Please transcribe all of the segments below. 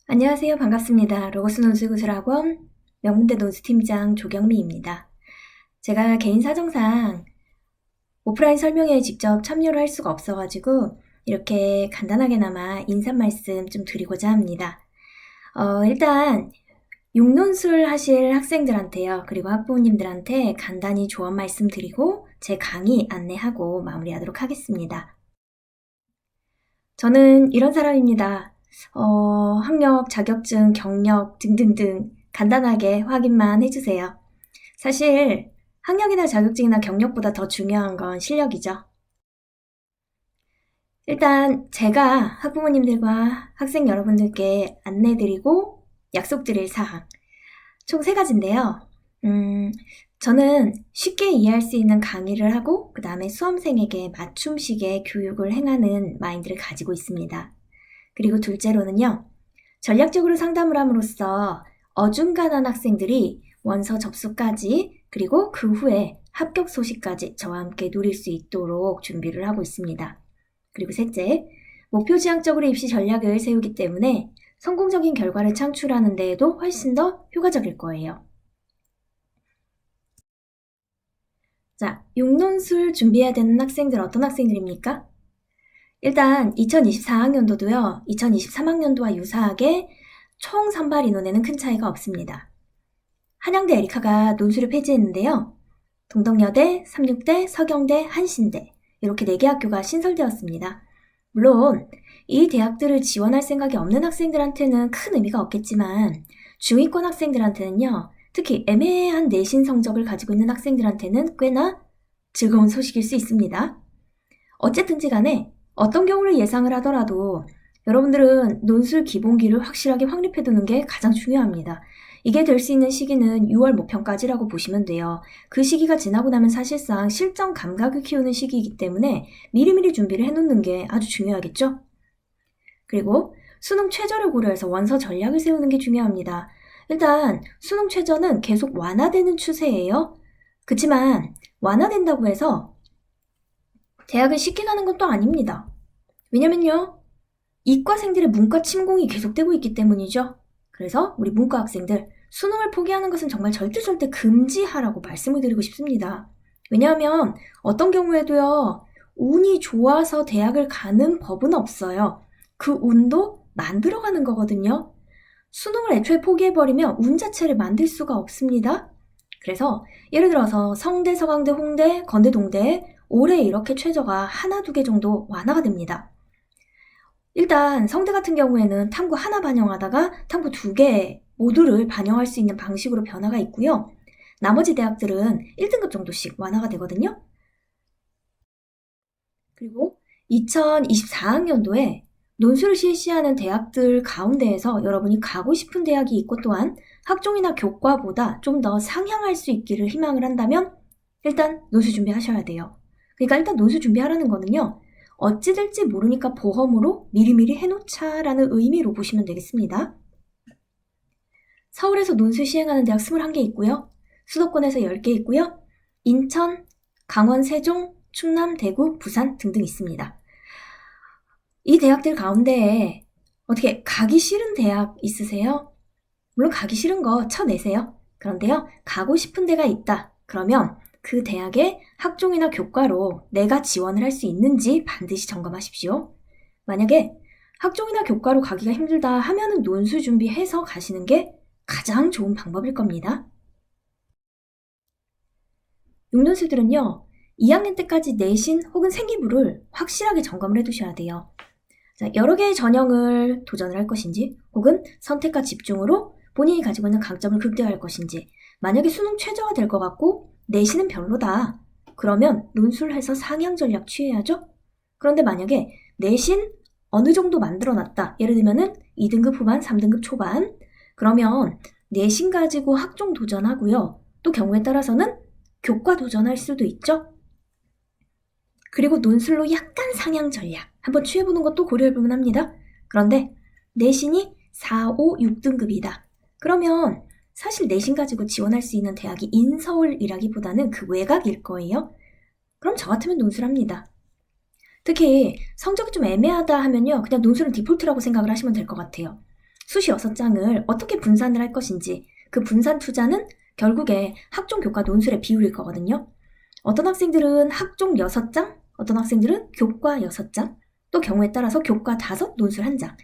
안녕하세요. 반갑습니다. 로고스 논술구술학원 명문대 논술팀장 조경미입니다. 제가 개인 사정상 오프라인 설명회에 직접 참여를 할 수가 없어가지고 이렇게 간단하게나마 인사 말씀 좀 드리고자 합니다. 일단 육논술 하실 학생들한테요. 그리고 학부모님들한테 간단히 조언 말씀 드리고 제 강의 안내하고 마무리하도록 하겠습니다. 저는 이런 사람입니다. 학력, 자격증, 경력 등등등 간단하게 확인만 해주세요. 사실 학력이나 자격증이나 경력보다 더 중요한 건 실력이죠. 일단 제가 학부모님들과 학생 여러분들께 안내드리고 약속드릴 사항 총 3가지인데요. 저는 쉽게 이해할 수 있는 강의를 하고 그 다음에 수험생에게 맞춤식의 교육을 행하는 마인드를 가지고 있습니다. 그리고 둘째로는요. 전략적으로 상담을 함으로써 어중간한 학생들이 원서 접수까지 그리고 그 후에 합격 소식까지 저와 함께 누릴 수 있도록 준비를 하고 있습니다. 그리고 셋째, 목표 지향적으로 입시 전략을 세우기 때문에 성공적인 결과를 창출하는 데에도 훨씬 더 효과적일 거예요. 자, 육논술 준비해야 되는 학생들 어떤 학생들입니까? 일단 2024학년도도요. 2023학년도와 유사하게 총 선발 인원에는 큰 차이가 없습니다. 한양대 에리카가 논술을 폐지했는데요. 동덕여대, 삼육대, 서경대, 한신대 이렇게 4개 학교가 신설되었습니다. 물론 이 대학들을 지원할 생각이 없는 학생들한테는 큰 의미가 없겠지만 중위권 학생들한테는요. 특히 애매한 내신 성적을 가지고 있는 학생들한테는 꽤나 즐거운 소식일 수 있습니다. 어쨌든지 간에 어떤 경우를 예상을 하더라도 여러분들은 논술 기본기를 확실하게 확립해두는 게 가장 중요합니다. 이게 될 수 있는 시기는 6월 모평까지라고 보시면 돼요. 그 시기가 지나고 나면 사실상 실전 감각을 키우는 시기이기 때문에 미리미리 준비를 해놓는 게 아주 중요하겠죠? 그리고 수능 최저를 고려해서 원서 전략을 세우는 게 중요합니다. 일단 수능 최저는 계속 완화되는 추세예요. 그렇지만 완화된다고 해서 대학을 쉽게 가는 건 또 아닙니다. 왜냐면요. 이과생들의 문과 침공이 계속되고 있기 때문이죠. 그래서 우리 문과 학생들 수능을 포기하는 것은 정말 절대 금지하라고 말씀을 드리고 싶습니다. 왜냐하면 어떤 경우에도요. 운이 좋아서 대학을 가는 법은 없어요. 그 운도 만들어가는 거거든요. 수능을 애초에 포기해버리면 운 자체를 만들 수가 없습니다. 그래서 예를 들어서 성대, 서강대, 홍대, 건대, 동대 올해 이렇게 최저가 1, 2개 정도 완화가 됩니다. 일단 성대 같은 경우에는 탐구 하나 반영하다가 탐구 2개 모두를 반영할 수 있는 방식으로 변화가 있고요. 나머지 대학들은 1등급 정도씩 완화가 되거든요. 그리고 2024학년도에 논술을 실시하는 대학들 가운데에서 여러분이 가고 싶은 대학이 있고 또한 학종이나 교과보다 좀 더 상향할 수 있기를 희망을 한다면 일단 논술 준비하셔야 돼요. 그러니까 일단 논술 준비하라는 거는요. 어찌 될지 모르니까 보험으로 미리미리 해놓자라는 의미로 보시면 되겠습니다. 서울에서 논술 시행하는 대학 21개 있고요. 수도권에서 10개 있고요. 인천, 강원, 세종, 충남, 대구, 부산 등등 있습니다. 이 대학들 가운데에 어떻게 가기 싫은 대학 있으세요? 물론 가기 싫은 거 쳐내세요. 그런데요. 가고 싶은 데가 있다. 그러면 그 대학의 학종이나 교과로 내가 지원을 할 수 있는지 반드시 점검하십시오. 만약에 학종이나 교과로 가기가 힘들다 하면은 논술 준비해서 가시는 게 가장 좋은 방법일 겁니다. 6년수들은요. 2학년 때까지 내신 혹은 생기부를 확실하게 점검을 해두셔야 돼요. 자, 여러 개의 전형을 도전을 할 것인지 혹은 선택과 집중으로 본인이 가지고 있는 강점을 극대화할 것인지 만약에 수능 최저가 될 것 같고 내신은 별로다. 그러면 논술해서 상향 전략 취해야죠. 그런데 만약에 내신 어느 정도 만들어놨다. 예를 들면은 2등급 후반, 3등급 초반. 그러면 내신 가지고 학종 도전하고요. 또 경우에 따라서는 교과 도전할 수도 있죠. 그리고 논술로 약간 상향 전략 한번 취해보는 것도 고려해볼 만합니다. 그런데 내신이 4, 5, 6등급이다. 그러면 사실 내신 가지고 지원할 수 있는 대학이 인서울이라기보다는 그 외곽일 거예요. 그럼 저 같으면 논술합니다. 특히 성적이 좀 애매하다 하면요. 그냥 논술은 디폴트라고 생각을 하시면 될 것 같아요. 수시 6장을 어떻게 분산을 할 것인지, 그 분산 투자는 결국에 학종 교과 논술의 비율일 거거든요. 어떤 학생들은 학종 6장, 어떤 학생들은 교과 6장, 또 경우에 따라서 교과 5, 논술 1장.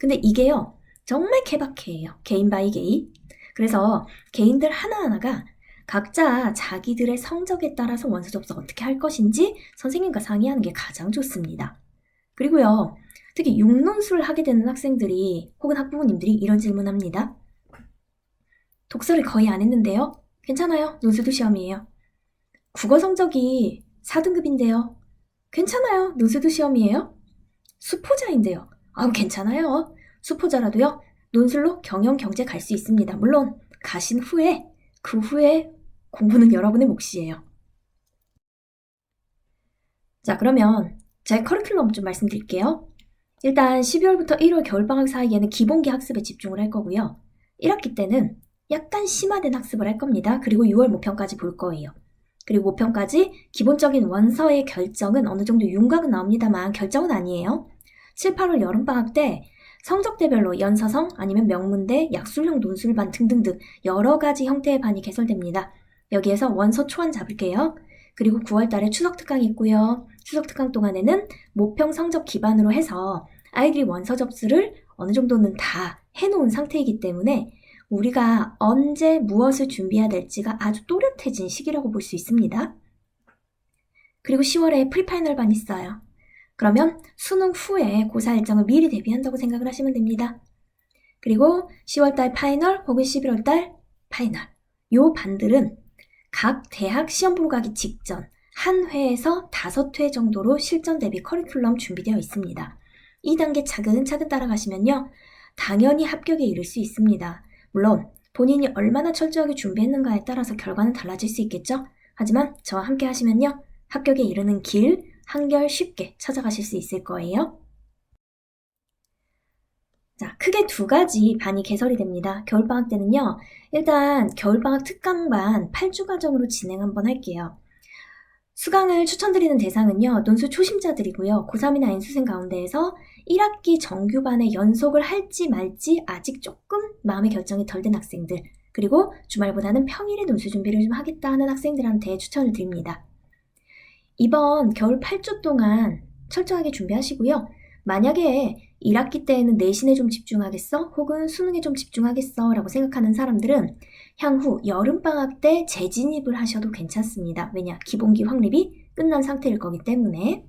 근데 이게요, 정말 케바케예요. 개인 바이 개인. 그래서 개인들 하나하나가 각자 자기들의 성적에 따라서 원서 접수 어떻게 할 것인지 선생님과 상의하는 게 가장 좋습니다. 그리고요, 특히 6논술을 하게 되는 학생들이 혹은 학부모님들이 이런 질문합니다. 독서를 거의 안 했는데요. 괜찮아요. 논술도 시험이에요. 국어 성적이 4등급인데요. 괜찮아요. 논술도 시험이에요. 수포자인데요. 아우 괜찮아요. 수포자라도요. 논술로 경영 경제 갈 수 있습니다. 물론 가신 후에 그 후에 공부는 여러분의 몫이에요. 자, 그러면 제 커리큘럼 좀 말씀드릴게요. 일단 12월부터 1월 겨울방학 사이에는 기본기 학습에 집중을 할 거고요. 1학기 때는 약간 심화된 학습을 할 겁니다. 그리고 6월 모평까지 볼 거예요. 그리고 모평까지 기본적인 원서의 결정은 어느 정도 윤곽은 나옵니다만 결정은 아니에요. 7, 8월 여름방학 때 성적대별로 연서성 아니면 명문대, 약술형 논술반 등등등 여러 가지 형태의 반이 개설됩니다. 여기에서 원서 초안 잡을게요. 그리고 9월 달에 추석특강이 있고요. 추석특강 동안에는 모평 성적 기반으로 해서 아이들이 원서 접수를 어느 정도는 다 해놓은 상태이기 때문에 우리가 언제 무엇을 준비해야 될지가 아주 또렷해진 시기라고 볼 수 있습니다. 그리고 10월에 프리파이널반 있어요. 그러면 수능 후에 고사 일정을 미리 대비한다고 생각을 하시면 됩니다. 그리고 10월달 파이널 혹은 11월달 파이널. 요 반들은 각 대학 시험 보러 가기 직전 한 회에서 5회 정도로 실전 대비 커리큘럼 준비되어 있습니다. 2단계 차근차근 따라가시면요. 당연히 합격에 이를 수 있습니다. 물론 본인이 얼마나 철저하게 준비했는가에 따라서 결과는 달라질 수 있겠죠. 하지만 저와 함께 하시면요. 합격에 이르는 길 한결 쉽게 찾아가실 수 있을 거예요. 자, 크게 2가지 반이 개설이 됩니다. 겨울방학 때는요. 일단 겨울방학 특강반 8주 과정으로 진행 한번 할게요. 수강을 추천드리는 대상은요. 논술 초심자들이고요. 고3이나 N수생 가운데에서 1학기 정규반에 연속을 할지 말지 아직 조금 마음의 결정이 덜 된 학생들, 그리고 주말보다는 평일에 논술 준비를 좀 하겠다 하는 학생들한테 추천을 드립니다. 이번 겨울 8주 동안 철저하게 준비하시고요. 만약에 1학기 때에는 내신에 좀 집중하겠어? 혹은 수능에 좀 집중하겠어? 라고 생각하는 사람들은 향후 여름방학 때 재진입을 하셔도 괜찮습니다. 왜냐? 기본기 확립이 끝난 상태일 거기 때문에.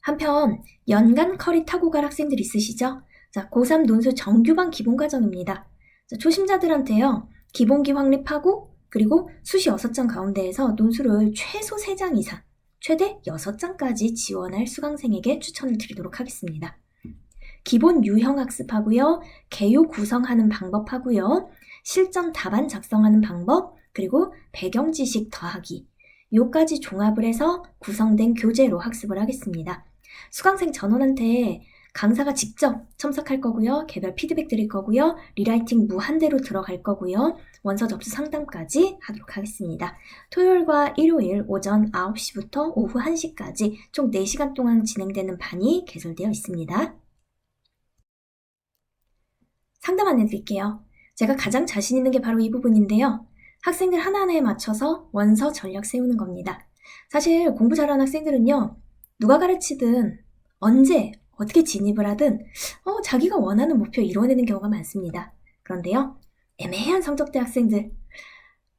한편 연간 커리 타고 갈 학생들 있으시죠? 자, 고3 논술 정규반 기본과정입니다. 자, 초심자들한테요. 기본기 확립하고 그리고 수시 6장 가운데에서 논술을 최소 3장 이상, 최대 6장까지 지원할 수강생에게 추천을 드리도록 하겠습니다. 기본 유형 학습하고요. 개요 구성하는 방법 하고요. 실전 답안 작성하는 방법, 그리고 배경 지식 더하기. 요까지 종합을 해서 구성된 교재로 학습을 하겠습니다. 수강생 전원한테 강사가 직접 첨삭할 거고요. 개별 피드백 드릴 거고요. 리라이팅 무한대로 들어갈 거고요. 원서 접수 상담까지 하도록 하겠습니다. 토요일과 일요일 오전 9시부터 오후 1시까지 총 4시간 동안 진행되는 반이 개설되어 있습니다. 상담 안내 드릴게요. 제가 가장 자신 있는 게 바로 이 부분인데요. 학생들 하나하나에 맞춰서 원서 전략 세우는 겁니다. 사실 공부 잘하는 학생들은요. 누가 가르치든 언제 어떻게 진입을 하든 자기가 원하는 목표 이뤄내는 경우가 많습니다. 그런데요. 애매한 성적대 학생들.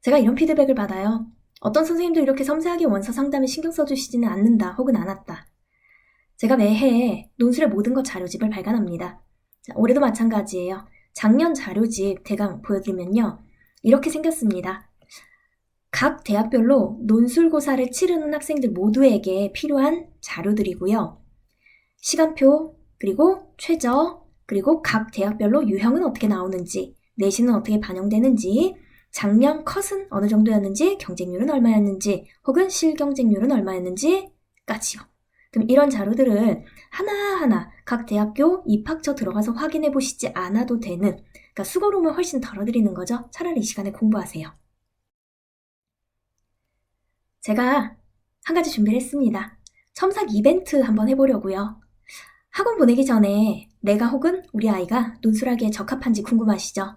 제가 이런 피드백을 받아요. 어떤 선생님도 이렇게 섬세하게 원서 상담에 신경 써주시지는 않는다 혹은 않았다. 제가 매해 논술의 모든 것 자료집을 발간합니다. 자, 올해도 마찬가지예요. 작년 자료집 대강 보여드리면요. 이렇게 생겼습니다. 각 대학별로 논술고사를 치르는 학생들 모두에게 필요한 자료들이고요. 시간표, 그리고 최저, 그리고 각 대학별로 유형은 어떻게 나오는지, 내신은 어떻게 반영되는지, 작년 컷은 어느 정도였는지, 경쟁률은 얼마였는지, 혹은 실경쟁률은 얼마였는지까지요. 그럼 이런 자료들을 하나하나 각 대학교 입학처 들어가서 확인해 보시지 않아도 되는, 그러니까 수고로움을 훨씬 덜어드리는 거죠. 차라리 이 시간에 공부하세요. 제가 한 가지 준비를 했습니다. 첨삭 이벤트 한번 해보려고요. 학원 보내기 전에 내가 혹은 우리 아이가 논술하기에 적합한지 궁금하시죠?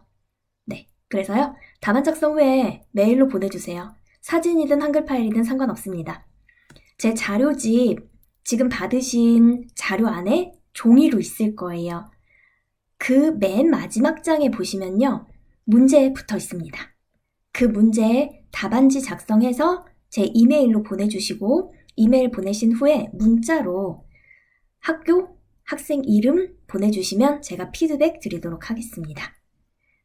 네, 그래서요. 답안 작성 후에 메일로 보내주세요. 사진이든 한글 파일이든 상관없습니다. 제 자료집 지금 받으신 자료 안에 종이로 있을 거예요. 그 맨 마지막 장에 보시면요. 문제 붙어 있습니다. 그 문제에 답안지 작성해서 제 이메일로 보내주시고 이메일 보내신 후에 문자로 학교, 학생 이름 보내주시면 제가 피드백 드리도록 하겠습니다.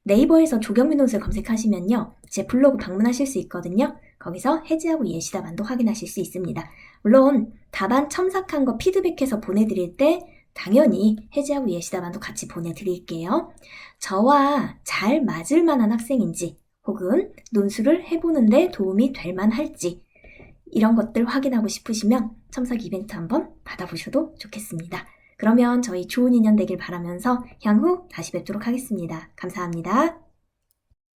네이버에서 조경민 논술 검색하시면요. 제 블로그 방문하실 수 있거든요. 거기서 해지하고 예시답안도 확인하실 수 있습니다. 물론 답안 첨삭한 거 피드백해서 보내드릴 때 당연히 해지하고 예시답안도 같이 보내드릴게요. 저와 잘 맞을 만한 학생인지 혹은 논술을 해보는데 도움이 될 만할지 이런 것들 확인하고 싶으시면 첨삭 이벤트 한번 받아보셔도 좋겠습니다. 그러면 저희 좋은 인연 되길 바라면서 향후 다시 뵙도록 하겠습니다. 감사합니다.